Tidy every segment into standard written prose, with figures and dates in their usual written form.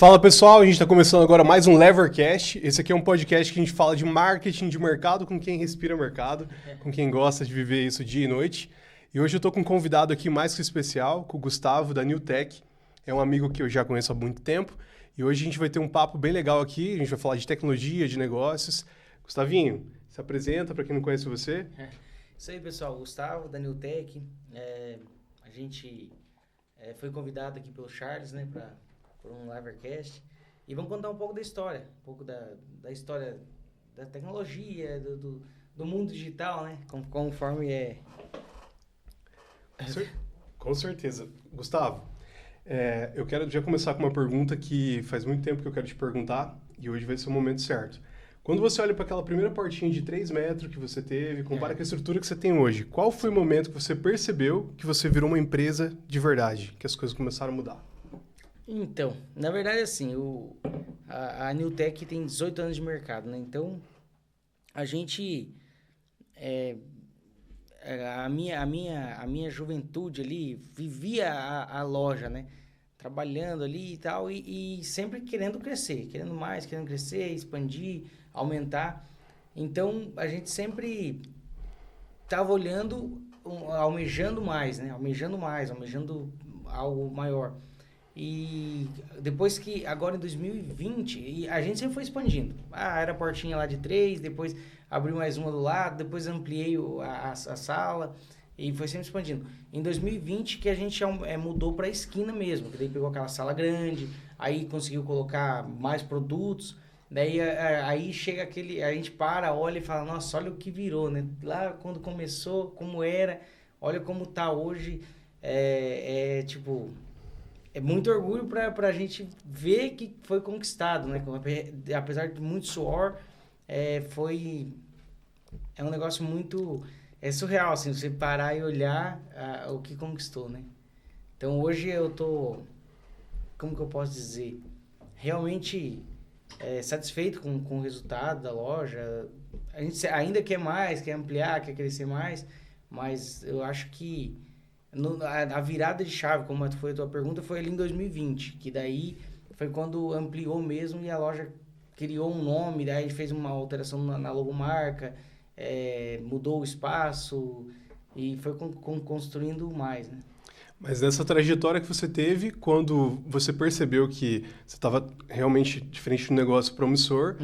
Fala pessoal, a gente está começando agora mais um Levercast. Esse aqui é um podcast que a gente fala de marketing de mercado com quem respira mercado, com quem gosta de viver isso dia e noite. E hoje eu estou com um convidado aqui mais que especial, com o Gustavo da Newtek. É um amigo que eu já conheço há muito tempo. E hoje a gente vai ter um papo bem legal aqui. A gente vai falar de tecnologia, de negócios. Gustavinho, se apresenta para quem não conhece você. Isso aí, pessoal. Gustavo da Newtek. A gente foi convidado aqui pelo Charles, né, por um Livercast. E vamos contar um pouco da história, um pouco da história da tecnologia, do mundo digital, né? Conforme é. Com certeza. Gustavo, eu quero já começar com uma pergunta que faz muito tempo que eu quero te perguntar e hoje vai ser o momento certo. Quando você olha para aquela primeira portinha de 3 metros que você teve, compara com a estrutura que você tem hoje, qual foi o momento que você percebeu que você virou uma empresa de verdade, que as coisas começaram a mudar? Então, na verdade, assim, a Newtek tem 18 anos de mercado, né? Então, a gente... a minha juventude ali vivia a loja, né? Trabalhando ali e tal, e sempre querendo crescer, querendo mais, querendo crescer, expandir, aumentar. Então, a gente sempre estava olhando, almejando mais, né? Almejando algo maior. E depois que, agora em 2020, e a gente sempre foi expandindo. Era a portinha lá de 3, depois abri mais uma do lado, depois ampliei a sala e foi sempre expandindo. Em 2020 que a gente mudou para a esquina mesmo, que daí pegou aquela sala grande, aí conseguiu colocar mais produtos, daí aí chega a gente olha e fala, nossa, olha o que virou, né? Lá quando começou, como era, olha como tá hoje, tipo... É muito orgulho para a gente ver que foi conquistado, né? Apesar de muito suor, é um negócio muito surreal, assim, você parar e olhar o que conquistou, né? Então hoje eu tô, como que eu posso dizer, realmente satisfeito com o resultado da loja. A gente ainda quer mais, quer ampliar, quer crescer mais, mas eu acho que a virada de chave, como foi a tua pergunta, foi ali em 2020, que daí foi quando ampliou mesmo e a loja criou um nome, daí a gente fez uma alteração na logomarca, mudou o espaço e foi construindo mais, né? Mas nessa trajetória que você teve, quando você percebeu que você estava realmente diferente do negócio promissor,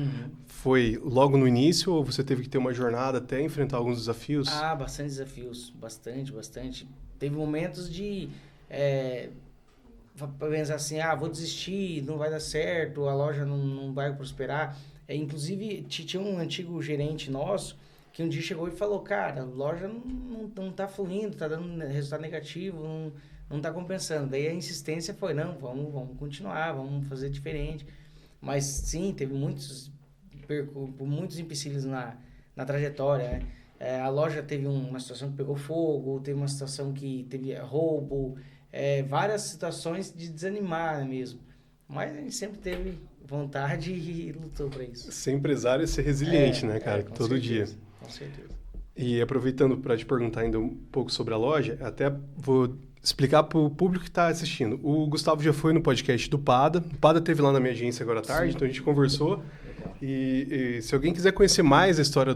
foi logo no início ou você teve que ter uma jornada até enfrentar alguns desafios? Bastante desafios, bastante. Teve momentos de pensar assim, vou desistir, não vai dar certo, a loja não vai prosperar. Inclusive, tinha um antigo gerente nosso que um dia chegou e falou, cara, a loja não tá fluindo, tá dando resultado negativo, não tá compensando. Daí a insistência foi, não, vamos continuar, vamos fazer diferente. Mas sim, teve muitos empecilhos na trajetória, né? A loja teve uma situação que pegou fogo, teve uma situação que teve roubo, várias situações de desanimar mesmo. Mas a gente sempre teve vontade e lutou para isso. Ser empresário é ser resiliente, né, cara? Todo certeza, dia. Com certeza. E aproveitando para te perguntar ainda um pouco sobre a loja, até vou explicar para o público que está assistindo. O Gustavo já foi no podcast do Pada. O Pada esteve lá na minha agência agora à tarde, então a gente conversou. E se alguém quiser conhecer mais a história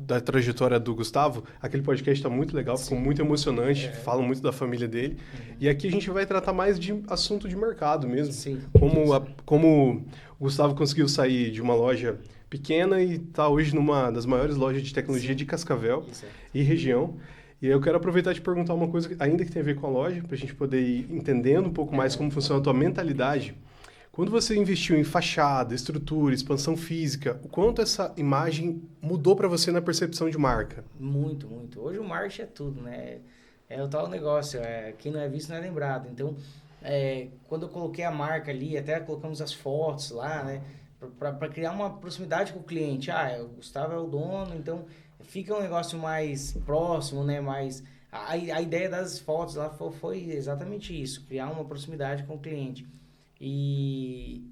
da trajetória do Gustavo, aquele podcast está muito legal, ficou muito emocionante, fala muito da família dele. E aqui a gente vai tratar mais de assunto de mercado mesmo. Sim. Como o Gustavo conseguiu sair de uma loja pequena e está hoje numa das maiores lojas de tecnologia de Cascavel e região. E aí eu quero aproveitar e te perguntar uma coisa ainda que tem a ver com a loja, para a gente poder ir entendendo um pouco mais como funciona a tua mentalidade. Quando você investiu em fachada, estrutura, expansão física, o quanto essa imagem mudou para você na percepção de marca? Muito. Hoje o marketing é tudo, né? É o tal negócio, quem não é visto não é lembrado. Então, quando eu coloquei a marca ali, até colocamos as fotos lá, né? Para criar uma proximidade com o cliente. O Gustavo é o dono, então fica um negócio mais próximo, né? A ideia das fotos lá foi exatamente isso, criar uma proximidade com o cliente. E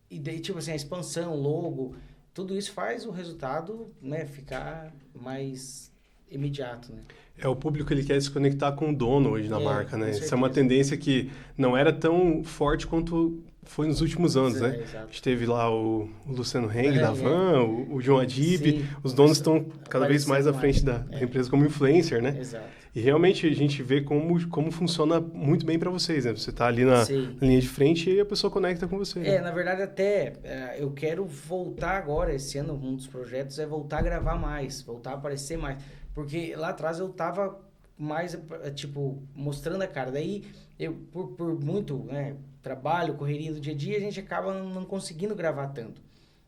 daí, tipo assim, a expansão, logo, tudo isso faz o resultado, né, ficar mais imediato, né? O público ele quer se conectar com o dono hoje da marca, né? Isso é uma tendência que não era tão forte quanto foi nos últimos anos, né? Exato. A gente teve lá o Luciano Heng da Van, o João Adib, os donos estão cada vez mais à frente da empresa como influencer, né? Exato. E realmente a gente vê como funciona muito bem para vocês, né? Você tá ali na linha de frente e a pessoa conecta com você. Né? Na verdade até eu quero voltar agora, esse ano um dos projetos é voltar a gravar mais, voltar a aparecer mais. Porque lá atrás eu tava mais, tipo, mostrando a cara. Daí, eu, por muito trabalho, correria do dia a dia, a gente acaba não conseguindo gravar tanto.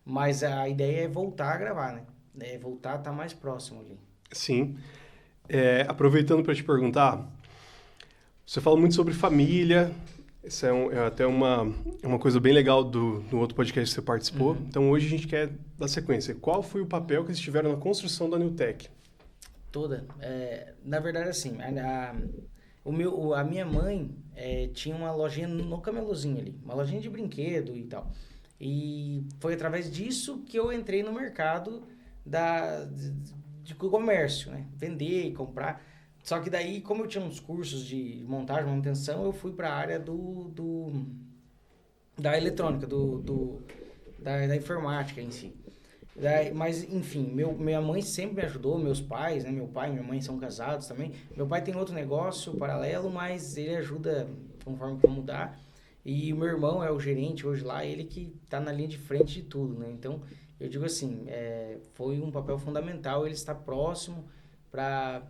Mas a ideia é voltar a gravar, né? É voltar a estar mais próximo ali. Sim. Aproveitando para te perguntar, você fala muito sobre família, isso é até uma coisa bem legal do outro podcast que você participou. Então, hoje a gente quer dar sequência. Qual foi o papel que eles tiveram na construção da Newtek? Toda. Na verdade, assim, a minha mãe tinha uma lojinha no Camelozinho ali, uma lojinha de brinquedo e tal. E foi através disso que eu entrei no mercado de comércio, né? Vender e comprar. Só que daí, como eu tinha uns cursos de montagem, manutenção, eu fui para a área da eletrônica, da informática em si. Mas, enfim, minha mãe sempre me ajudou, meus pais, né? Meu pai e minha mãe são casados também. Meu pai tem outro negócio paralelo, mas ele ajuda conforme como dá. E o meu irmão é o gerente hoje lá, ele que tá na linha de frente de tudo, né? Então, eu digo assim, foi um papel fundamental ele estar próximo para,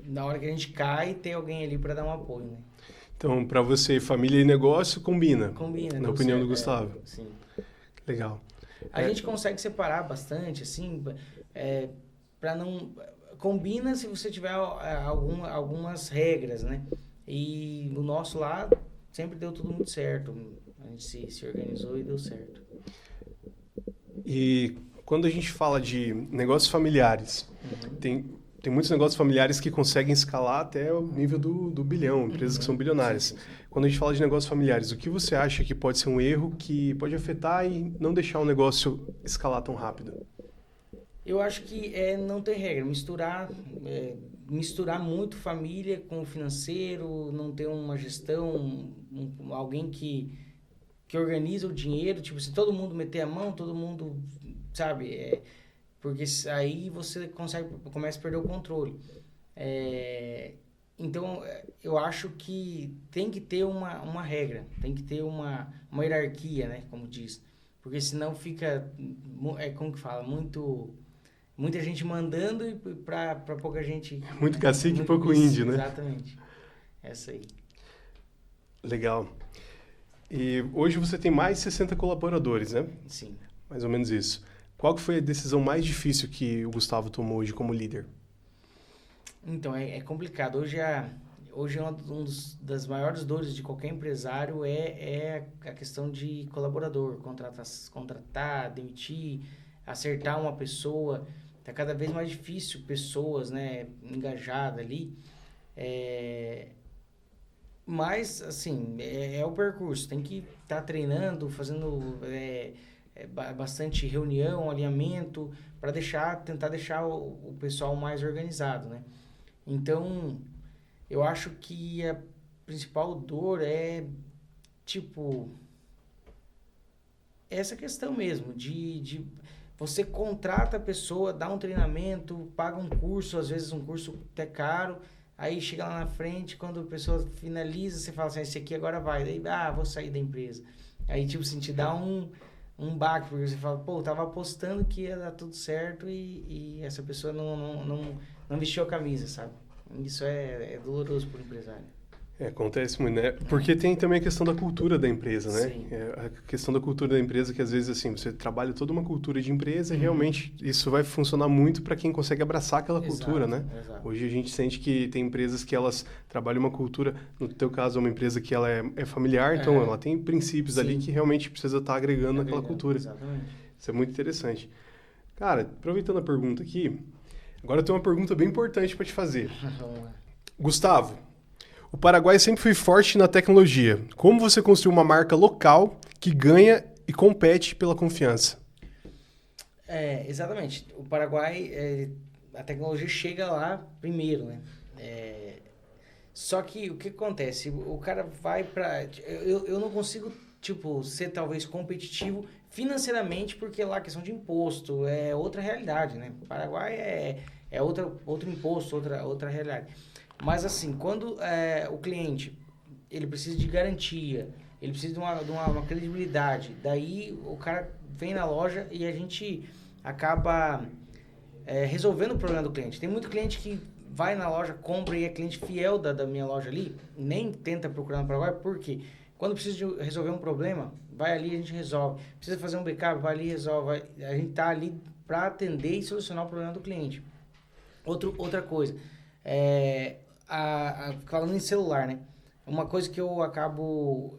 na hora que a gente cai, ter alguém ali para dar um apoio, né? Então, para você, família e negócio combina? Combina. Na opinião do Gustavo? Sim. Legal. A gente consegue separar bastante, assim, para não... Combina se você tiver algumas regras, né? E o nosso lá sempre deu tudo muito certo. A gente se organizou e deu certo. E quando a gente fala de negócios familiares, tem muitos negócios familiares que conseguem escalar até o nível do bilhão, empresas que são bilionárias. Sim. Quando a gente fala de negócios familiares, o que você acha que pode ser um erro que pode afetar e não deixar o negócio escalar tão rápido? Eu acho que não ter regra, misturar muito família com o financeiro, não ter uma gestão, alguém que organiza o dinheiro, tipo, se todo mundo meter a mão, todo mundo, sabe, porque aí você começa a perder o controle. Então, eu acho que tem que ter uma regra, tem que ter uma hierarquia, né, como diz. Porque senão fica, como que fala, muita gente mandando e para pouca gente... Muito cacique e pouco índio, né? Exatamente, essa aí. Legal. E hoje você tem mais de 60 colaboradores, né? Sim. Mais ou menos isso. Qual que foi a decisão mais difícil que o Gustavo tomou hoje como líder? Então, é complicado. Hoje das maiores dores de qualquer empresário é a questão de colaborador, contratar, demitir, acertar uma pessoa. Está cada vez mais difícil pessoas, né, engajadas ali. Mas, assim, é o percurso. Tem que estar treinando, fazendo bastante reunião, alinhamento, para tentar deixar o pessoal mais organizado, né? Então, eu acho que a principal dor é, tipo, essa questão mesmo, de você contrata a pessoa, dá um treinamento, paga um curso, às vezes um curso até caro, aí chega lá na frente, quando a pessoa finaliza, você fala assim, esse aqui agora vai, daí, vou sair da empresa. Aí, tipo assim, te dá um baque, porque você fala, pô, eu tava apostando que ia dar tudo certo e essa pessoa não vestiu a camisa, sabe? Isso é doloroso para o empresário. Acontece muito, né? Porque tem também a questão da cultura da empresa, né? Sim. A questão da cultura da empresa, que às vezes, assim, você trabalha toda uma cultura de empresa e realmente isso vai funcionar muito para quem consegue abraçar aquela cultura, né? Exato. Hoje a gente sente que tem empresas que elas trabalham uma cultura, no teu caso é uma empresa que ela é familiar, então ela tem princípios ali que realmente precisa estar agregando naquela cultura. Exatamente. Isso é muito interessante. Cara, aproveitando a pergunta aqui, agora eu tenho uma pergunta bem importante para te fazer. Vamos lá. Gustavo, o Paraguai sempre foi forte na tecnologia. Como você construiu uma marca local que ganha e compete pela confiança? Exatamente. O Paraguai, a tecnologia chega lá primeiro, né? Só que o que acontece? O cara vai pra... Eu não consigo, tipo, ser talvez competitivo financeiramente, porque lá a questão de imposto é outra realidade, né? O Paraguai é outro imposto, outra realidade. Mas assim, quando o cliente ele precisa de garantia, ele precisa de uma credibilidade, daí o cara vem na loja e a gente acaba resolvendo o problema do cliente. Tem muito cliente que vai na loja, compra e é cliente fiel da minha loja ali, nem tenta procurar no Paraguai, porque quando precisa de resolver um problema, vai ali e a gente resolve. Precisa fazer um backup, vai ali e resolve. A gente tá ali para atender e solucionar o problema do cliente. Outra coisa, falando em celular, né? Uma coisa que eu acabo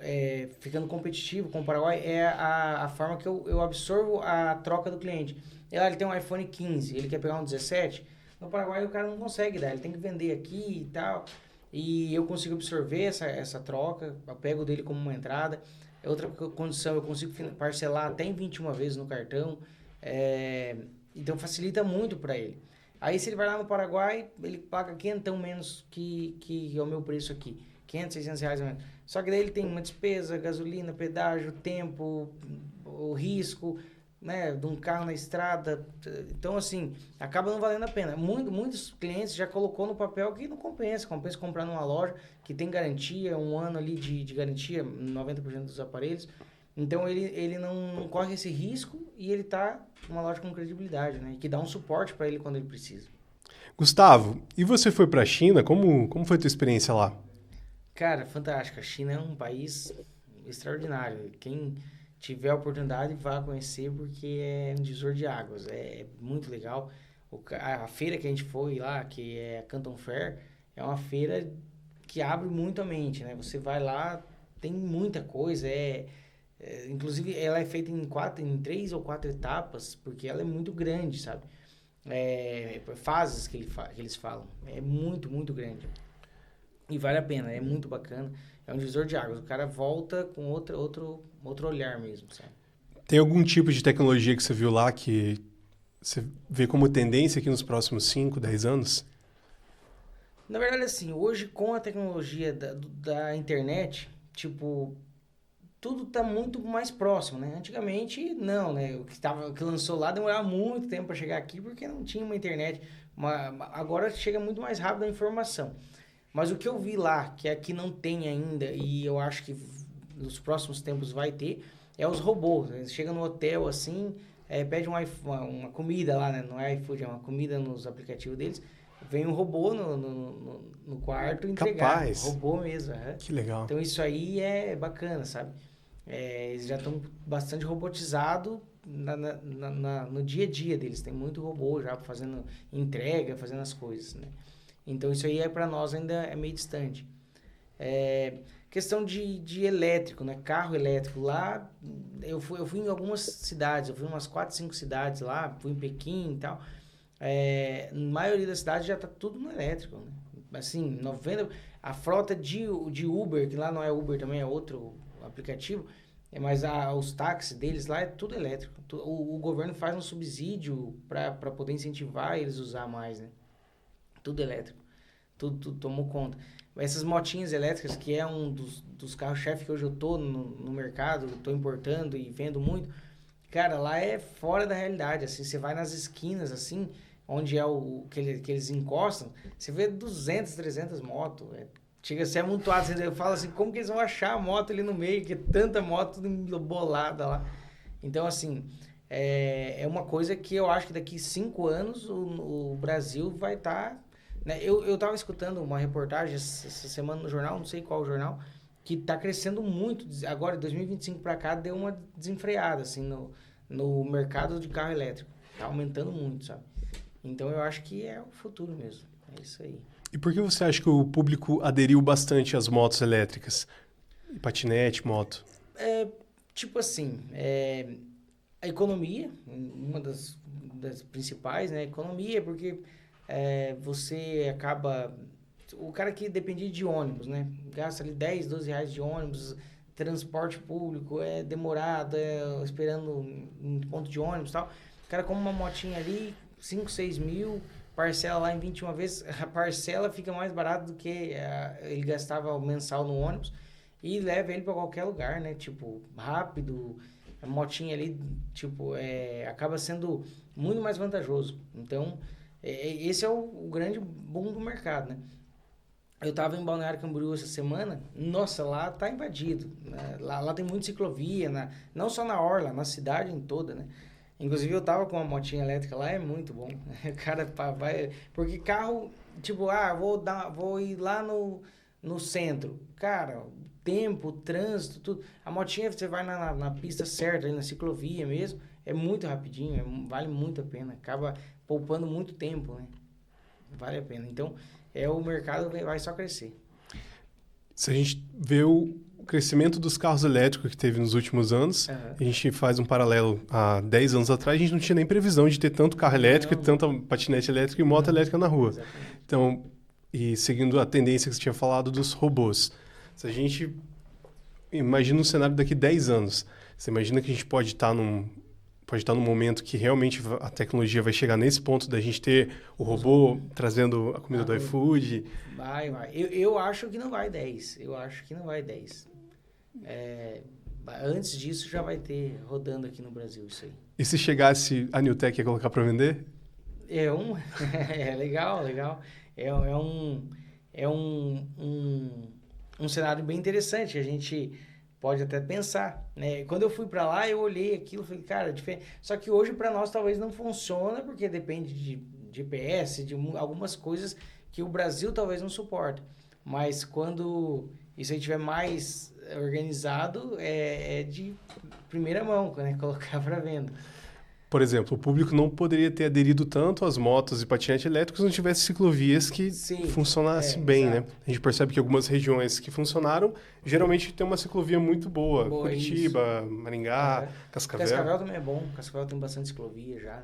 ficando competitivo com o Paraguai é a forma que eu absorvo a troca do cliente. Ele tem um iPhone 15, ele quer pegar um 17, no Paraguai o cara não consegue dar, ele tem que vender aqui e tal. E eu consigo absorver essa troca, eu pego dele como uma entrada. Outra condição, eu consigo parcelar até em 21 vezes no cartão. Então facilita muito para ele. Aí se ele vai lá no Paraguai, ele paga quinhentão menos que é o meu preço aqui. 500, 600 reais a menos. Só que daí ele tem uma despesa, gasolina, pedágio, tempo, o risco, né, de um carro na estrada. Então, assim, acaba não valendo a pena. Muitos clientes já colocou no papel que não compensa. Compensa comprar numa loja que tem garantia, um ano ali de garantia, 90% dos aparelhos. Então, ele não corre esse risco e ele tá numa loja com credibilidade, né? Que dá um suporte para ele quando ele precisa. Gustavo, e você foi para a China? Como foi a tua experiência lá? Cara, fantástico. A China é um país extraordinário. Quem tiver a oportunidade, vá conhecer, porque é um divisor de águas. É muito legal. A feira que a gente foi lá, que é a Canton Fair, é uma feira que abre muito a mente, né? Você vai lá, tem muita coisa. Inclusive, ela é feita em 3 ou 4 etapas, porque ela é muito grande, sabe? Fases que eles falam. É muito, muito grande. E vale a pena, é muito bacana. É um divisor de águas. O cara volta com outro olhar mesmo, sabe? Tem algum tipo de tecnologia que você viu lá que você vê como tendência aqui nos próximos 5, 10 anos? Na verdade, assim, hoje com a tecnologia da internet, tipo, tudo tá muito mais próximo, né? Antigamente, não, né? O que lançou lá demorava muito tempo para chegar aqui porque não tinha uma internet. Agora chega muito mais rápido a informação. Mas o que eu vi lá, que aqui não tem ainda, e eu acho que nos próximos tempos vai ter, é os robôs. Você chega no hotel, assim, pede uma comida lá, né? Não é iFood, é uma comida nos aplicativos deles. Vem um robô no quarto entregar. Capaz. Robô mesmo. Que legal. Então isso aí é bacana, sabe? Eles já estão bastante robotizados no dia a dia deles. Tem muito robô já fazendo entrega, fazendo as coisas, né? Então, isso aí para nós ainda é meio distante. Questão de elétrico, né? Carro elétrico. Lá, eu fui em algumas cidades. Eu fui em umas 4, 5 cidades lá. Fui em Pequim e tal. Na maioria das cidades já tá tudo no elétrico, né? Assim, 90%... A frota de Uber, que lá não é Uber também, é outro aplicativo. Mas os táxis deles lá é tudo elétrico. O governo faz um subsídio para poder incentivar eles a usar mais, né? Tudo elétrico. Tudo tomou conta. Essas motinhas elétricas, que é um dos carros-chefe que hoje eu tô no mercado, tô importando e vendo muito, cara, lá é fora da realidade, assim, você vai nas esquinas, assim, onde é que eles encostam, você vê 200, 300 motos, chega a ser amontoado, eu falo assim, como que eles vão achar a moto ali no meio, que é tanta moto tudo bolada lá. Então, assim, é uma coisa que eu acho que daqui 5 anos o Brasil vai estar... Né? Eu tava escutando uma reportagem essa semana no jornal, não sei qual jornal, que tá crescendo muito. Agora, de 2025 para cá, deu uma desenfreada, assim, no mercado de carro elétrico. Tá aumentando muito, sabe? Então, eu acho que é o futuro mesmo. É isso aí. E por que você acha que o público aderiu bastante às motos elétricas? Patinete, moto? Tipo assim, a economia, uma das principais, né? Economia, porque... você acaba... O cara que dependia de ônibus, né? Gasta ali 10, 12 reais de ônibus, transporte público, é demorado, esperando em ponto de ônibus e tal. O cara compra uma motinha ali, 5, 6 mil, parcela lá em 21 vezes, a parcela fica mais barata do que ele gastava mensal no ônibus e leva ele para qualquer lugar, né? Tipo, rápido, a motinha ali, tipo, acaba sendo muito mais vantajoso. Então, esse é o grande boom do mercado, né? Eu tava em Balneário Camboriú essa semana, nossa, lá tá invadido, né? Lá tem muita ciclovia, não só na orla, na cidade em toda, né? Inclusive eu tava com uma motinha elétrica lá, é muito bom. O cara vai... Porque carro, tipo, vou ir lá no centro. Cara, tempo, trânsito, tudo. A motinha, você vai na pista certa, aí na ciclovia mesmo, é muito rapidinho, vale muito a pena. Acaba poupando muito tempo, né? Vale a pena. Então, o mercado vai só crescer. Se a gente vê o crescimento dos carros elétricos que teve nos últimos anos, a gente faz um paralelo há 10 anos atrás, a gente não tinha nem previsão de ter tanto carro elétrico, tanta patinete elétrica e moto elétrica na rua. Exatamente. Então, e seguindo a tendência que você tinha falado dos robôs, se a gente imagina um cenário daqui 10 anos, você imagina que a gente pode estar num momento que realmente a tecnologia vai chegar nesse ponto da gente ter o robô trazendo a comida do iFood? Vai. Eu acho que não vai 10. Antes disso já vai ter rodando aqui no Brasil isso aí. E se chegasse a Newtek ia colocar para vender? É legal. É um cenário bem interessante. A gente pode até pensar, né? Quando eu fui para lá, eu olhei aquilo e falei, cara, é diferente. Só que hoje para nós talvez não funciona, porque depende de GPS, de algumas coisas que o Brasil talvez não suporte. Mas quando isso aí estiver mais organizado, é de primeira mão, né? Colocar para venda. Por exemplo, o público não poderia ter aderido tanto às motos e patinetes elétricos se não tivesse ciclovias que funcionassem bem, exato, né? A gente percebe que algumas regiões que funcionaram, geralmente tem uma ciclovia muito boa. Curitiba, isso. Maringá, Cascavel. Cascavel também é bom. Cascavel tem bastante ciclovia já,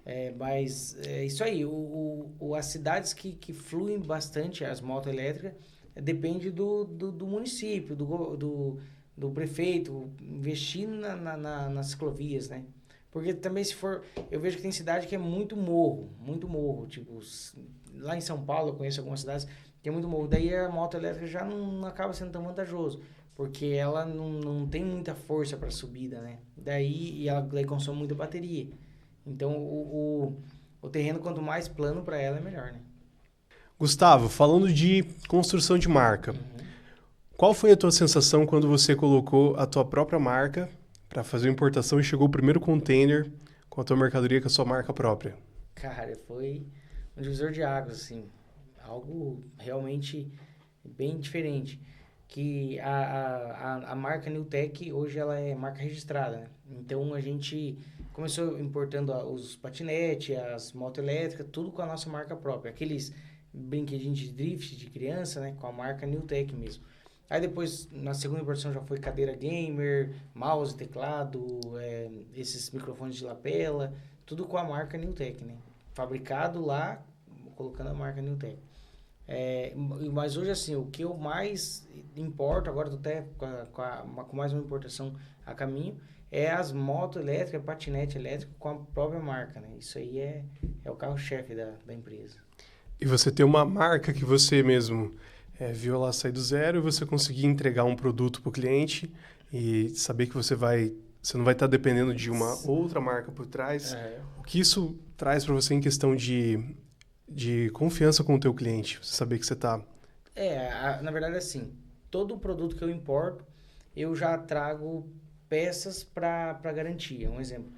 né? Mas é isso aí. As cidades que fluem bastante as motos elétricas depende do município, do prefeito investir nas ciclovias, né? Porque também eu vejo que tem cidade que é muito morro, tipo, lá em São Paulo eu conheço algumas cidades que é muito morro, daí a moto elétrica já não acaba sendo tão vantajoso, porque ela não tem muita força para subida, né? Daí ela consome muita bateria. Então o terreno quanto mais plano para ela é melhor, né? Gustavo, falando de construção de marca, qual foi a tua sensação quando você colocou a tua própria marca para fazer a importação e chegou o primeiro container com a tua mercadoria, com a sua marca própria? Cara, foi um divisor de águas, assim. Algo realmente bem diferente. Que a marca Newtek, hoje, ela é marca registrada, né? Então, a gente começou importando os patinetes, as motos elétricas, tudo com a nossa marca própria. Aqueles brinquedinhos de drift de criança, né? Com a marca Newtek mesmo. Aí depois, na segunda importação, já foi cadeira gamer, mouse, teclado, esses microfones de lapela, tudo com a marca Newtek, né? Fabricado lá, colocando a marca Newtek. Mas hoje, assim, o que eu mais importo, agora estou até com mais uma importação a caminho, é as motos elétricas, patinete elétrico com a própria marca, né? Isso aí é o carro-chefe da empresa. E você tem uma marca que você mesmo viu ela sair do zero e você conseguir entregar um produto para o cliente e saber que você não vai estar dependendo de uma outra marca por trás. O que isso traz para você em questão de confiança com o teu cliente? Você saber que você está... Na verdade, assim, todo produto que eu importo, eu já trago peças para garantia. Um exemplo.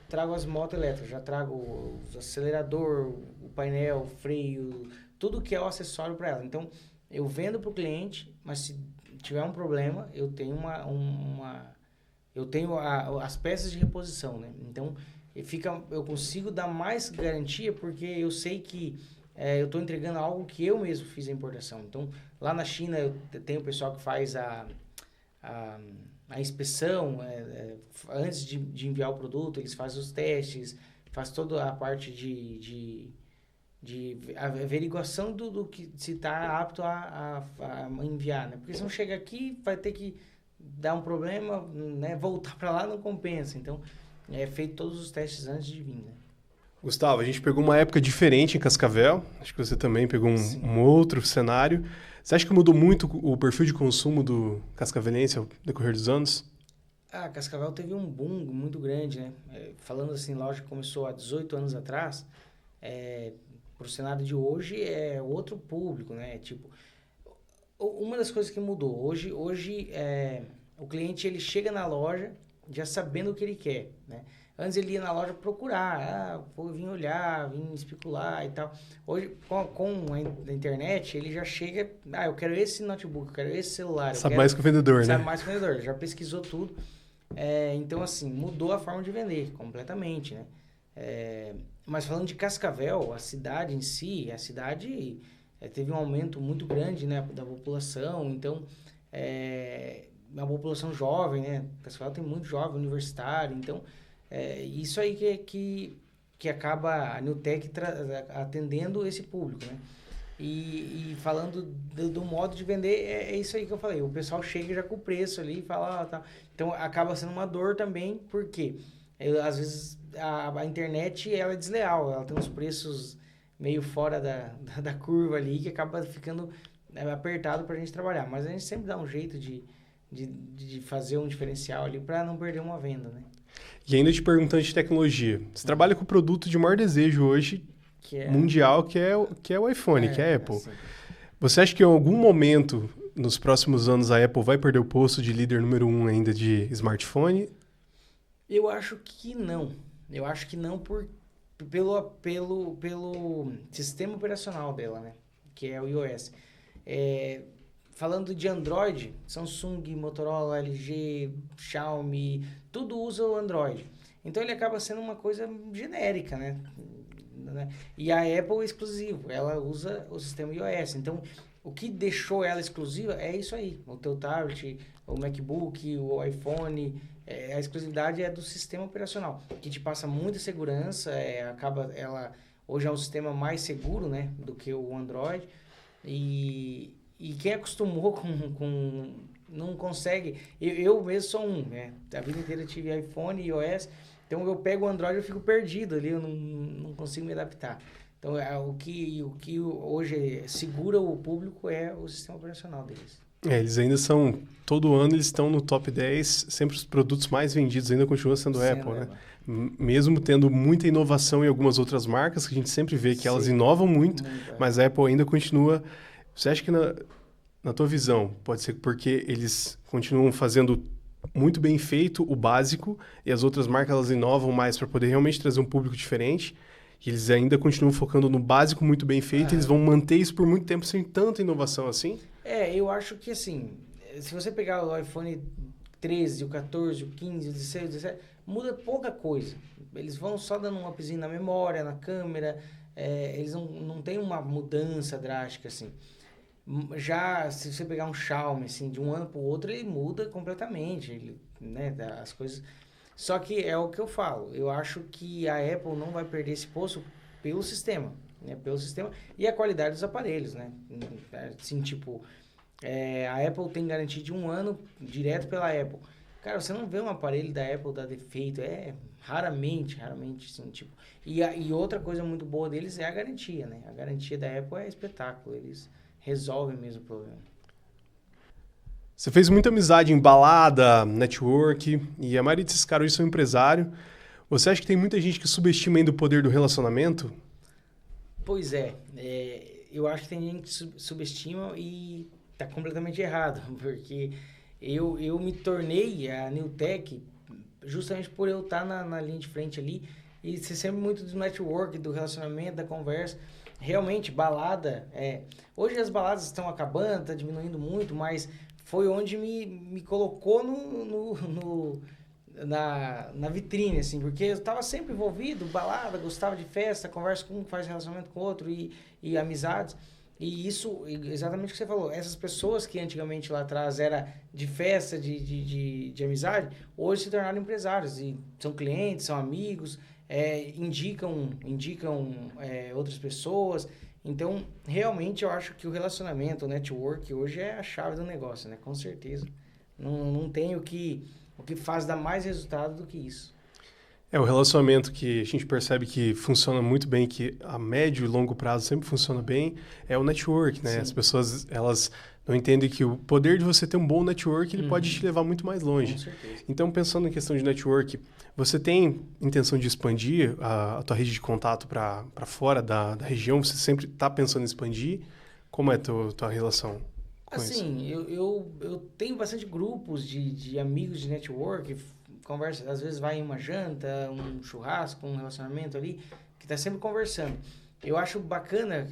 Trago as motos elétricas, já trago o acelerador, o painel, o freio, tudo que é o acessório para ela. Então, eu vendo para o cliente, mas se tiver um problema, eu tenho as peças de reposição, né? Então, eu consigo dar mais garantia porque eu sei que eu estou entregando algo que eu mesmo fiz a importação. Então, lá na China, eu tenho o pessoal que faz a inspeção, antes de enviar o produto, eles fazem os testes, faz toda a parte de averiguação do que se está apto a enviar, né? Porque se não chega aqui, vai ter que dar um problema, né? Voltar para lá não compensa. Então, é feito todos os testes antes de vir, né? Gustavo, a gente pegou uma época diferente em Cascavel. Acho que você também pegou um outro cenário. Você acha que mudou muito o perfil de consumo do cascavelense ao decorrer dos anos? Cascavel teve um boom muito grande, né? Falando assim, loja que começou há 18 anos atrás, para o cenário de hoje é outro público, né? Tipo, uma das coisas que mudou, hoje o cliente ele chega na loja já sabendo o que ele quer, né? Antes ele ia na loja procurar, vou vir olhar, vir especular e tal. Hoje, com a internet, ele já chega, eu quero esse notebook, eu quero esse celular. Sabe mais que o vendedor, né? Sabe mais que o vendedor, já pesquisou tudo. Então, assim, mudou a forma de vender completamente, né? Mas falando de Cascavel, a cidade em si, a cidade teve um aumento muito grande, né, da população. Então, uma população jovem, né? Cascavel tem muito jovem, universitário. Então, isso aí que acaba a Newtek atendendo esse público, né? E falando do modo de vender, é isso aí que eu falei. O pessoal chega já com o preço ali e fala, tá. Então, acaba sendo uma dor também, porque às vezes a internet ela é desleal, ela tem uns preços meio fora da curva ali, que acaba ficando apertado pra gente trabalhar. Mas a gente sempre dá um jeito de fazer um diferencial ali para não perder uma venda, né? E ainda te perguntando de tecnologia. Você trabalha com o produto de maior desejo hoje, mundial, que é o iPhone, que é a Apple. Assim. Você acha que em algum momento, nos próximos anos, a Apple vai perder o posto de líder número 1 ainda de smartphone? Eu acho que não. Eu acho que não pelo sistema operacional dela, né? Que é o iOS. Falando de Android, Samsung, Motorola, LG, Xiaomi, tudo usa o Android. Então ele acaba sendo uma coisa genérica, né? E a Apple é exclusivo, ela usa o sistema iOS. Então, o que deixou ela exclusiva é isso aí. O teu tablet, o MacBook, o iPhone, a exclusividade é do sistema operacional, que te passa muita segurança, hoje é um sistema mais seguro, né, do que o Android. E quem acostumou com não consegue. Eu mesmo sou né? A vida inteira eu tive iPhone e iOS. Então eu pego o Android e eu fico perdido ali, eu não consigo me adaptar. Então o que hoje segura o público é o sistema operacional deles. Eles ainda são, todo ano eles estão no top 10, sempre os produtos mais vendidos ainda continuam sendo Apple, né? Mesmo tendo muita inovação em algumas outras marcas, que a gente sempre vê que elas inovam muito, mas a Apple ainda continua. Você acha que na tua visão, pode ser porque eles continuam fazendo muito bem feito o básico e as outras marcas elas inovam mais para poder realmente trazer um público diferente e eles ainda continuam focando no básico muito bem feito e eles vão manter isso por muito tempo sem tanta inovação assim? Eu acho que assim, se você pegar o iPhone 13, o 14, o 15, o 16, o 17, muda pouca coisa. Eles vão só dando um upzinho na memória, na câmera, eles não tem uma mudança drástica assim. Já se você pegar um Xiaomi, assim, de um ano para o outro, ele muda completamente, né, as coisas. Só que é o que eu falo, eu acho que a Apple não vai perder esse posto pelo sistema, né, pelo sistema e a qualidade dos aparelhos, né, assim, tipo, a Apple tem garantia de 1 ano direto pela Apple. Cara, você não vê um aparelho da Apple dar defeito, raramente, assim, tipo. E outra coisa muito boa deles é a garantia, né, a garantia da Apple é espetáculo, eles resolve mesmo o problema. Você fez muita amizade em balada, network, e a maioria desses caras hoje são empresário. Você acha que tem muita gente que subestima ainda o poder do relacionamento? Pois eu acho que tem gente que subestima e tá completamente errado, porque eu me tornei a Newtek justamente por eu estar na linha de frente ali e ser sempre muito do network, do relacionamento, da conversa. Realmente, balada, hoje as baladas estão acabando, está diminuindo muito, mas foi onde me colocou na vitrine, assim, porque eu estava sempre envolvido, balada, gostava de festa, conversa com um, faz relacionamento com outro e amizades. E isso, exatamente o que você falou, essas pessoas que antigamente lá atrás era de festa, de amizade, hoje se tornaram empresários e são clientes, são amigos, indicam outras pessoas. Então, realmente, eu acho que o relacionamento, o network, hoje é a chave do negócio, né? Com certeza. Não tem o que faz dar mais resultado do que isso. É o relacionamento que a gente percebe que funciona muito bem, que a médio e longo prazo sempre funciona bem, é o network, né? Sim. As pessoas, elas não entendem que o poder de você ter um bom network, ele pode te levar muito mais longe. Com certeza. Então, pensando em questão de network, você tem intenção de expandir a tua rede de contato para fora da região? Você sempre está pensando em expandir? Como é a tua relação com isso? Assim, eu tenho bastante grupos de amigos de network, conversa, às vezes vai em uma janta, um churrasco, um relacionamento ali, que tá sempre conversando. Eu acho bacana,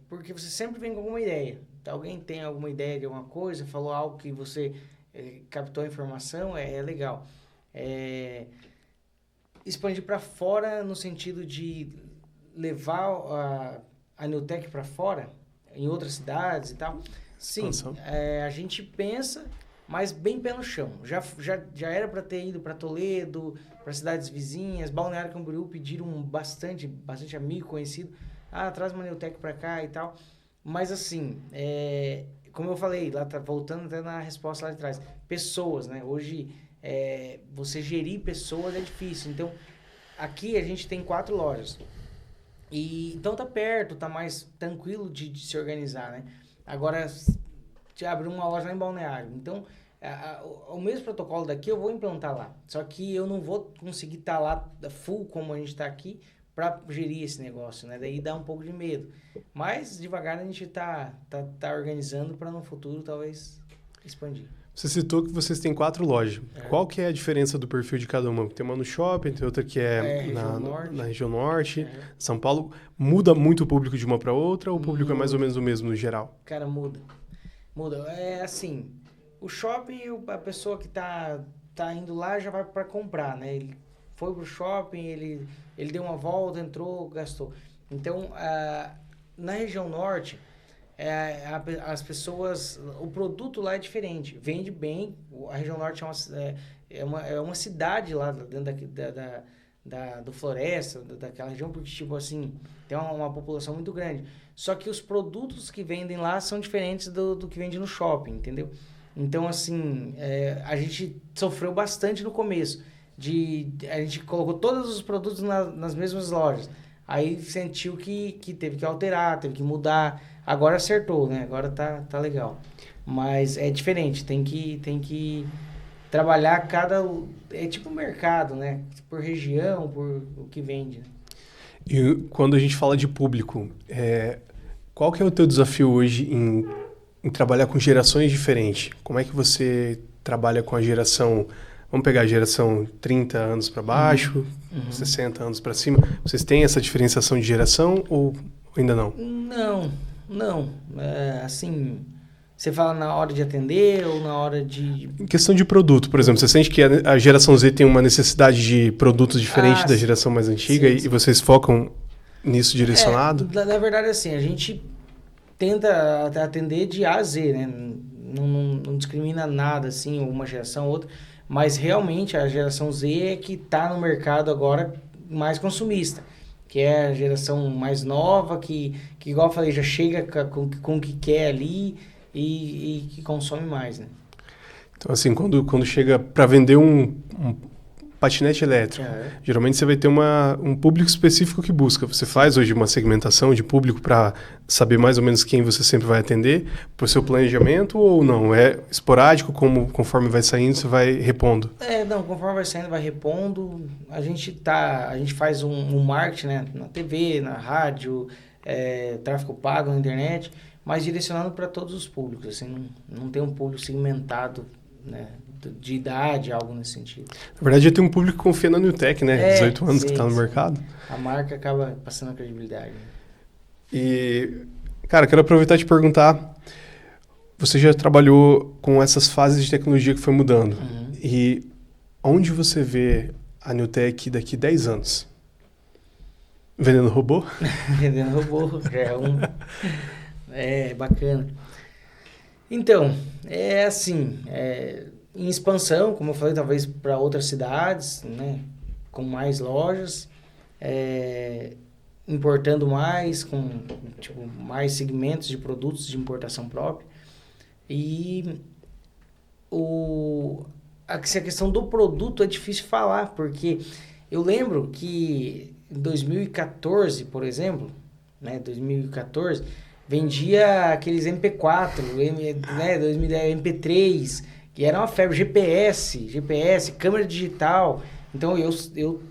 porque você sempre vem com alguma ideia. Alguém tem alguma ideia de alguma coisa, falou algo que você captou a informação, é legal. Expandir para fora no sentido de levar a Newtek para fora, em outras cidades e tal. Sim, a gente pensa, mas bem pé no chão. Já era para ter ido para Toledo, para cidades vizinhas. Balneário Camboriú pediram bastante amigo conhecido. Traz uma Newtek para cá e tal. Mas assim, como eu falei, lá voltando até na resposta lá de trás, pessoas, né? Hoje, você gerir pessoas é difícil. Então, aqui a gente tem 4 lojas. Então tá perto, tá mais tranquilo de se organizar, né? Agora, te abre uma loja lá em Balneário. Então, o mesmo protocolo daqui eu vou implantar lá. Só que eu não vou conseguir estar lá full como a gente está aqui para gerir esse negócio, né? Daí dá um pouco de medo. Mas, devagar, a gente tá organizando para no futuro, talvez, expandir. Você citou que vocês têm 4 lojas. Qual que é a diferença do perfil de cada uma? Tem uma no shopping, tem outra que é na região norte. São Paulo. Muda muito o público de uma para outra ou o público é mais ou menos o mesmo no geral? Cara, muda. É assim, o shopping, a pessoa que tá indo lá já vai para comprar, né? Ele foi pro shopping, ele deu uma volta, entrou, gastou. Então, na região norte, as pessoas, o produto lá é diferente, vende bem. A região norte é uma cidade lá dentro do Floresta, daquela região, porque tipo assim, tem uma população muito grande. Só que os produtos que vendem lá são diferentes do que vende no shopping, entendeu? Então, assim, a gente sofreu bastante no começo. A gente colocou todos os produtos nas mesmas lojas. Aí sentiu que teve que alterar, teve que mudar. Agora acertou, né? Agora tá legal. Mas é diferente, tem que trabalhar é tipo um mercado, né? Por região, por o que vende. E quando a gente fala de público, qual que é o teu desafio hoje em trabalhar com gerações diferentes? Como é que você trabalha com a geração... Vamos pegar a geração 30 anos para baixo, 60 anos para cima. Vocês têm essa diferenciação de geração ou ainda não? Não. Assim, você fala na hora de atender ou na hora de... Em questão de produto, por exemplo, você sente que a geração Z tem uma necessidade de produtos diferentes da geração mais antiga sim. E vocês focam nisso direcionado? Na verdade, assim, a gente tenta atender de A a Z, né? Não discrimina nada, assim, uma geração ou outra. Mas realmente a geração Z é que está no mercado agora mais consumista, que é a geração mais nova, que igual eu falei, já chega com o que quer ali e que consome mais, né? Então, assim, quando chega para vender um patinete elétrico, geralmente você vai ter um público específico que busca. Você faz hoje uma segmentação de público para saber mais ou menos quem você sempre vai atender para o seu planejamento ou não? É esporádico, conforme vai saindo, você vai repondo? Conforme vai saindo, vai repondo. A gente faz um marketing, né? Na TV, na rádio, tráfego pago na internet, mas direcionando para todos os públicos. Assim, não tem um público segmentado, né? De idade, algo nesse sentido. Na verdade, já tem um público que confia na Newtek, né? 18 anos sim, que está no mercado. A marca acaba passando a credibilidade. E, cara, quero aproveitar e te perguntar, você já trabalhou com essas fases de tecnologia que foi mudando. E onde você vê a Newtek daqui 10 anos? Vendendo robô? Vendendo robô, já é bacana. Então, assim... em expansão, como eu falei, talvez para outras cidades, né, com mais lojas, importando mais, com mais segmentos de produtos de importação própria. E essa questão do produto é difícil falar, porque Eu lembro que em 2014, por exemplo, né, 2014, vendia aqueles MP4, né, 2010, MP3, que era uma febre, GPS, câmera digital. Então,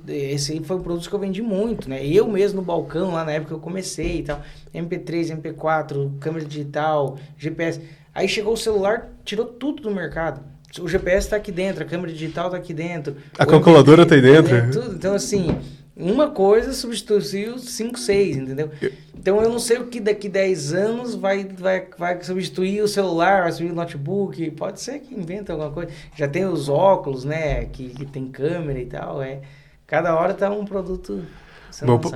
esse aí foi um produto que eu vendi muito, né? Eu mesmo no balcão, lá na época que eu comecei e tal. MP3, MP4, câmera digital, GPS. Aí chegou o celular, tirou tudo do mercado. O GPS está aqui dentro, a câmera digital está aqui dentro. A calculadora está aí dentro. Tudo. Então, assim, uma coisa substituiu 5, 6, entendeu? Então, eu não sei o que daqui 10 anos vai substituir o celular, vai substituir o notebook. Pode ser que inventa alguma coisa. Já tem os óculos, né? Que tem câmera e tal. Cada hora tá um produto...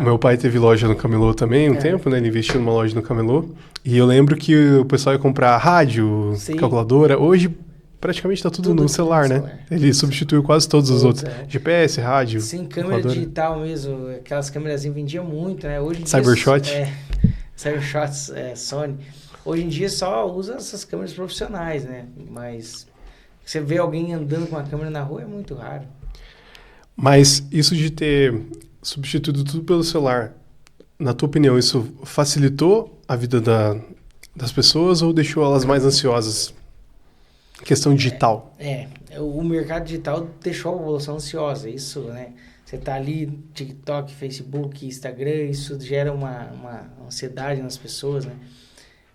Meu pai teve loja no Camelô também tempo, né? Ele investiu numa loja no Camelô. E eu lembro que o pessoal ia comprar rádio, calculadora. Hoje, praticamente tá tudo no celular, né? Ele substituiu quase todos os outros. GPS, rádio, sim, câmera digital mesmo. Aquelas câmerazinhas vendiam muito, né? Hoje em Cybershot. Cybershots, Sony. Hoje em dia só usa essas câmeras profissionais, né? Mas você vê alguém andando com uma câmera na rua é muito raro. Mas isso de ter substituído tudo pelo celular, na tua opinião, isso facilitou a vida das pessoas ou deixou elas mais ansiosas? Questão digital. O mercado digital deixou a população ansiosa, isso, né? Você tá ali, TikTok, Facebook, Instagram, isso gera uma ansiedade nas pessoas, né?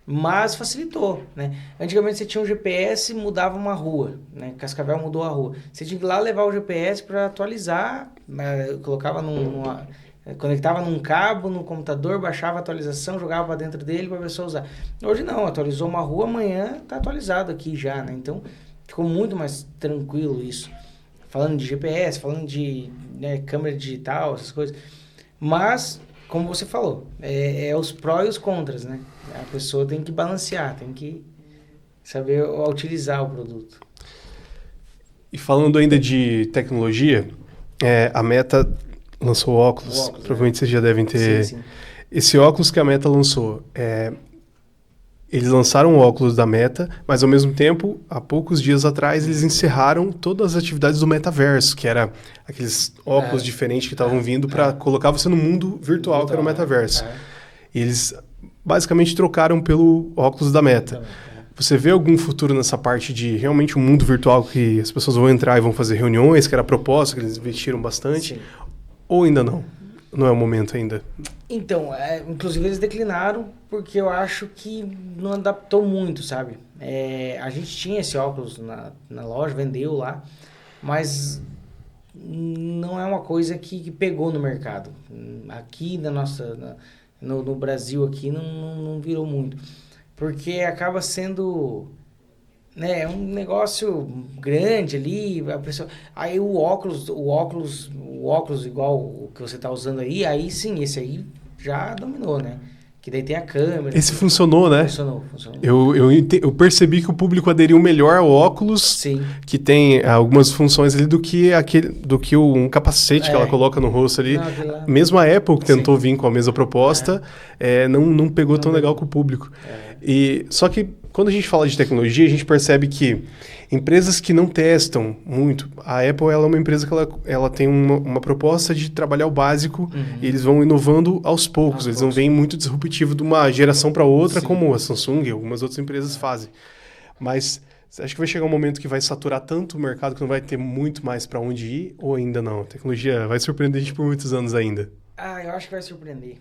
Mas facilitou, né? Antigamente você tinha um GPS e mudava uma rua, né? Cascavel mudou a rua. Você tinha que ir lá levar o GPS para atualizar, colocava conectava num cabo, no computador, baixava a atualização, jogava para dentro dele para a pessoa usar. Hoje não, atualizou uma rua, amanhã tá atualizado aqui já, né? Então ficou muito mais tranquilo isso. Falando de GPS, falando de câmera digital, essas coisas. Mas, como você falou, os prós e os contras, né? A pessoa tem que balancear, tem que saber utilizar o produto. E falando ainda de tecnologia, a Meta lançou óculos. Provavelmente vocês já devem ter... Sim. Esse óculos que a Meta lançou, eles lançaram o óculos da Meta, mas ao mesmo tempo, há poucos dias atrás, eles encerraram todas as atividades do metaverso, que era aqueles óculos diferentes que estavam vindo para colocar você no mundo virtual, que era o metaverso. E eles basicamente trocaram pelo óculos da Meta. Você vê algum futuro nessa parte de realmente um mundo virtual que as pessoas vão entrar e vão fazer reuniões, que era a proposta, que eles investiram bastante? Sim. Ou ainda não? Não é o momento ainda? Então, inclusive eles declinaram porque eu acho que não adaptou muito, sabe? A gente tinha esse óculos na loja, vendeu lá, mas não é uma coisa que pegou no mercado. Aqui no Brasil aqui não virou muito. Porque acaba sendo um negócio grande ali, a pessoa... Aí o óculos igual o que você está usando aí sim, esse aí já dominou, né? Que daí tem a câmera. Esse funcionou, né? Funcionou. Eu percebi que o público aderiu melhor ao óculos, sim, que tem algumas funções ali do que um capacete que ela coloca no rosto ali. Não, mesmo a Apple que tentou vir com a mesma proposta, não pegou tão legal com o público. Só que quando a gente fala de tecnologia, a gente percebe que empresas que não testam muito, a Apple ela é uma empresa que ela tem uma proposta de trabalhar o básico e eles vão inovando aos poucos. Eles não vêm muito disruptivo de uma geração para outra, sim, como a Samsung e algumas outras empresas fazem. Mas você acha que vai chegar um momento que vai saturar tanto o mercado que não vai ter muito mais para onde ir ou ainda não? A tecnologia vai surpreender a gente por muitos anos ainda. Eu acho que vai surpreender.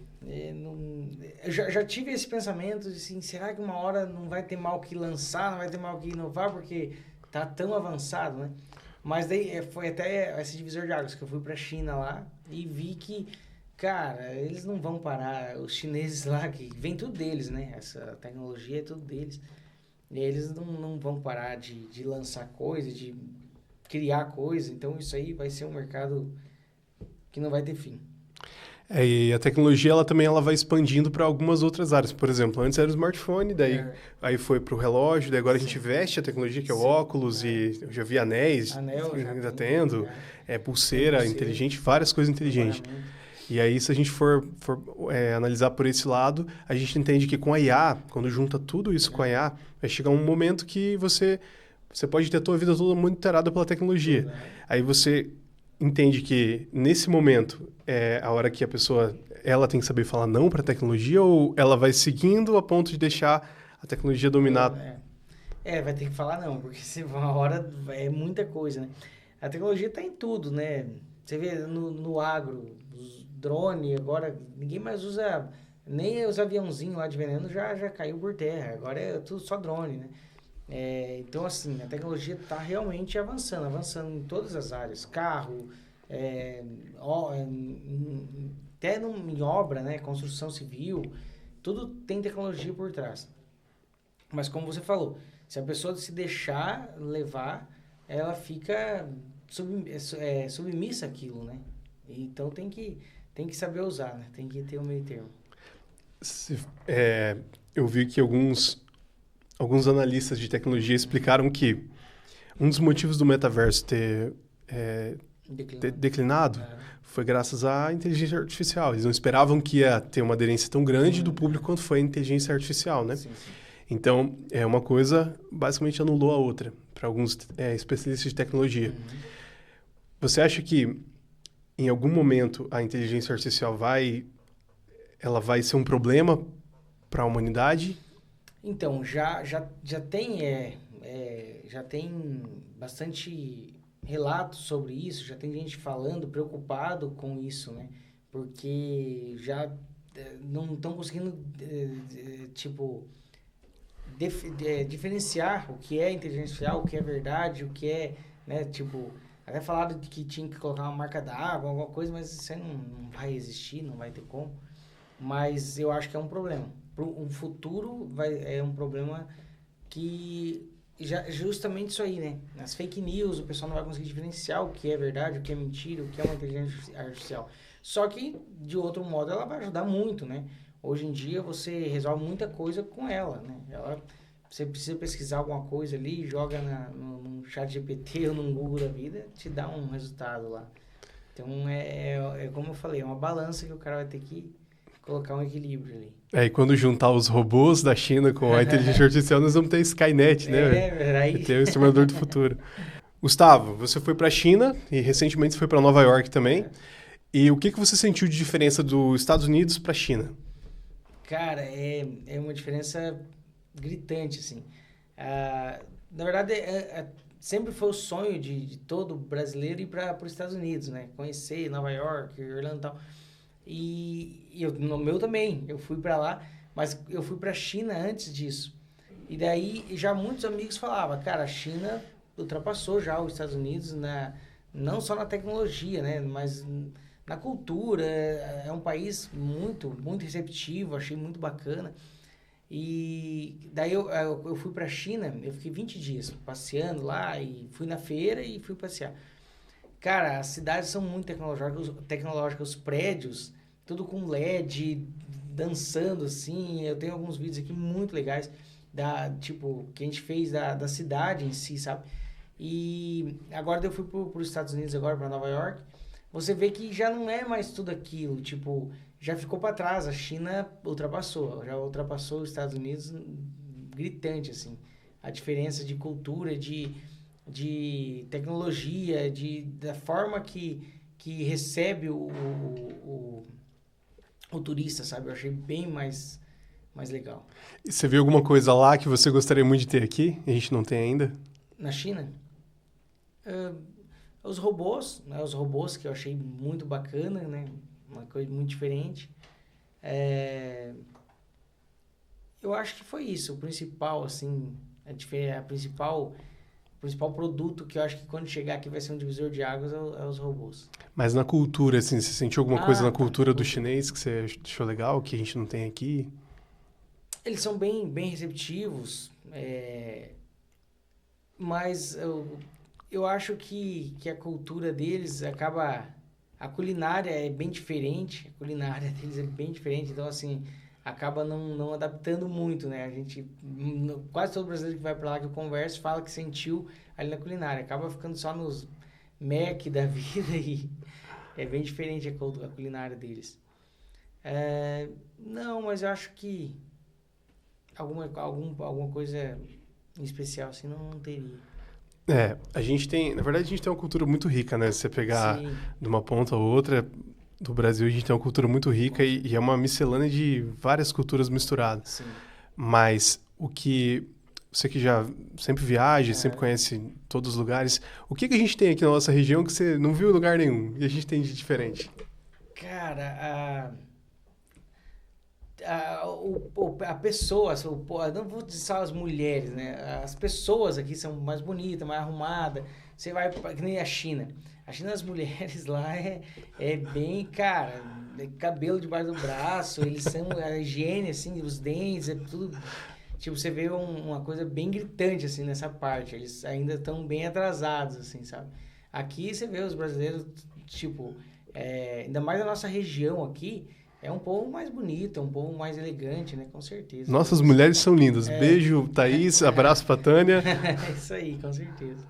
Eu já tive esse pensamento de assim, será que uma hora não vai ter mal que lançar, não vai ter mal que inovar, porque tá tão avançado, né? Mas daí foi até esse divisor de águas que eu fui pra China lá e vi que, cara, eles não vão parar. Os chineses lá, que vem tudo deles, né? Essa tecnologia é tudo deles. E eles não vão parar de lançar coisa, de criar coisa. Então isso aí vai ser um mercado que não vai ter fim. E a tecnologia ela vai expandindo para algumas outras áreas. Por exemplo, antes era o smartphone, daí aí foi para o relógio, daí agora a gente veste a tecnologia, que é o óculos, e eu já vi anéis, ainda tendo, pulseira inteligente, várias coisas inteligentes. E aí, se a gente for analisar por esse lado, a gente entende que com a IA, quando junta tudo isso com a IA, vai chegar um momento que você pode ter a tua vida toda monitorada pela tecnologia. Aí você entende que, nesse momento, é a hora que a pessoa ela tem que saber falar não para a tecnologia ou ela vai seguindo a ponto de deixar a tecnologia dominar? Vai ter que falar não, porque se uma hora é muita coisa, né? A tecnologia está em tudo, né? Você vê no agro, os drone, agora ninguém mais usa, nem os aviãozinhos lá de veneno já caiu por terra, agora é tudo só drone, né? Então, assim, a tecnologia está realmente avançando em todas as áreas. Carro, é, ó, até em obra, né? Construção civil, tudo tem tecnologia por trás. Mas como você falou, se a pessoa se deixar levar, ela fica submissa àquilo, né? Então tem que saber usar, né? Tem que ter o meio termo. Se- é, eu vi que alguns analistas de tecnologia explicaram que um dos motivos do metaverso ter declinado Aham. foi graças à inteligência artificial. Eles não esperavam que ia ter uma aderência tão grande do público quanto foi a inteligência artificial, né? Sim, sim. Então, uma coisa basicamente anulou a outra, para alguns especialistas de tecnologia. Uhum. Você acha que em algum momento a inteligência artificial ela vai ser um problema para a humanidade? Então, já tem bastante relatos sobre isso, já tem gente falando, preocupado com isso, né? Porque já não estão conseguindo, tipo, diferenciar o que é inteligência artificial, o que é verdade, o que é, né? Tipo, até falaram de que tinha que colocar uma marca d'água, alguma coisa, mas isso aí não vai existir, não vai ter como. Mas eu acho que é um problema. Para o futuro é um problema que justamente isso aí, né? Nas fake news, o pessoal não vai conseguir diferenciar o que é verdade, o que é mentira, o que é uma inteligência artificial. Só que, de outro modo, ela vai ajudar muito, né? Hoje em dia, você resolve muita coisa com ela, né? Você precisa pesquisar alguma coisa ali, joga no chat GPT ou no Google da vida, te dá um resultado lá. Então, é como eu falei, é uma balança que o cara vai ter que colocar um equilíbrio ali. E quando juntar os robôs da China com a inteligência artificial, nós vamos ter Skynet, né? Vai Aí. ter o Exterminador do Futuro. Gustavo, você foi para a China e recentemente você foi para Nova York também. E o que você sentiu de diferença dos Estados Unidos para a China? Cara, é uma diferença gritante, assim. Na verdade, sempre foi o sonho de todo brasileiro ir para os Estados Unidos, né? Conhecer Nova York, Orlando e tal. No meu também, eu fui para lá, mas eu fui para a China antes disso. E daí já muitos amigos falavam, cara, a China ultrapassou já os Estados Unidos não só na tecnologia, né? Mas na cultura. É um país muito receptivo, achei muito bacana. E daí eu fui para a China, eu fiquei 20 dias passeando lá e fui na feira e fui passear. Cara, as cidades são muito tecnológicas, os prédios, tudo com LED, dançando assim. Eu tenho alguns vídeos aqui muito legais tipo, que a gente fez da cidade em si, sabe? E agora eu fui para os Estados Unidos agora, para Nova York. Você vê que já não é mais tudo aquilo, tipo, já ficou para trás. A China já ultrapassou os Estados Unidos gritante, assim. A diferença de cultura, de tecnologia, da forma que recebe o turista, sabe? Eu achei bem mais legal. E você viu alguma coisa lá que você gostaria muito de ter aqui? E a gente não tem ainda? Na China, os robôs, né? Os robôs que eu achei muito bacana, né? Uma coisa muito diferente. Eu acho que foi isso, o principal, assim, o principal produto que eu acho que quando chegar aqui vai ser um divisor de águas é os robôs. Mas na cultura, assim, você sentiu alguma coisa na Tá. cultura do chinês que você achou legal, que a gente não tem aqui? Eles são bem receptivos, mas eu acho que a cultura deles acaba... A culinária é bem diferente, a culinária deles é bem diferente, então, assim, acaba não adaptando muito, né? A gente, quase todo brasileiro que vai pra lá que eu converso, fala que sentiu ali na culinária. Acaba ficando só nos Mac da vida e é bem diferente a culinária deles. Não, mas eu acho que alguma coisa em especial assim não teria. A gente tem... Na verdade, a gente tem uma cultura muito rica, né? Se você pegar Sim, de uma ponta a outra do Brasil, a gente tem uma cultura muito rica e é uma miscelânea de várias culturas misturadas. sim. Mas o que... Você que já sempre viaja, sempre É, conhece todos os lugares, o que que a gente tem aqui na nossa região que você não viu em lugar nenhum e a gente tem de diferente? cara, a pessoa, eu não vou dizer só as mulheres, né? As pessoas aqui são mais bonitas, mais arrumadas. Você vai, que nem a China. A China, as mulheres lá é bem, cara, cabelo debaixo do braço, eles são, a higiene, assim, os dentes, é tudo. Tipo, você vê uma coisa bem gritante, assim, nessa parte. Eles ainda estão bem atrasados, assim, sabe? Aqui você vê os brasileiros, tipo, ainda mais na nossa região aqui, é um povo mais bonito, é um povo mais elegante, né? Com certeza. Nossas mulheres são lindas. É. Beijo, Thaís. Abraço pra Tânia. É isso aí, com certeza.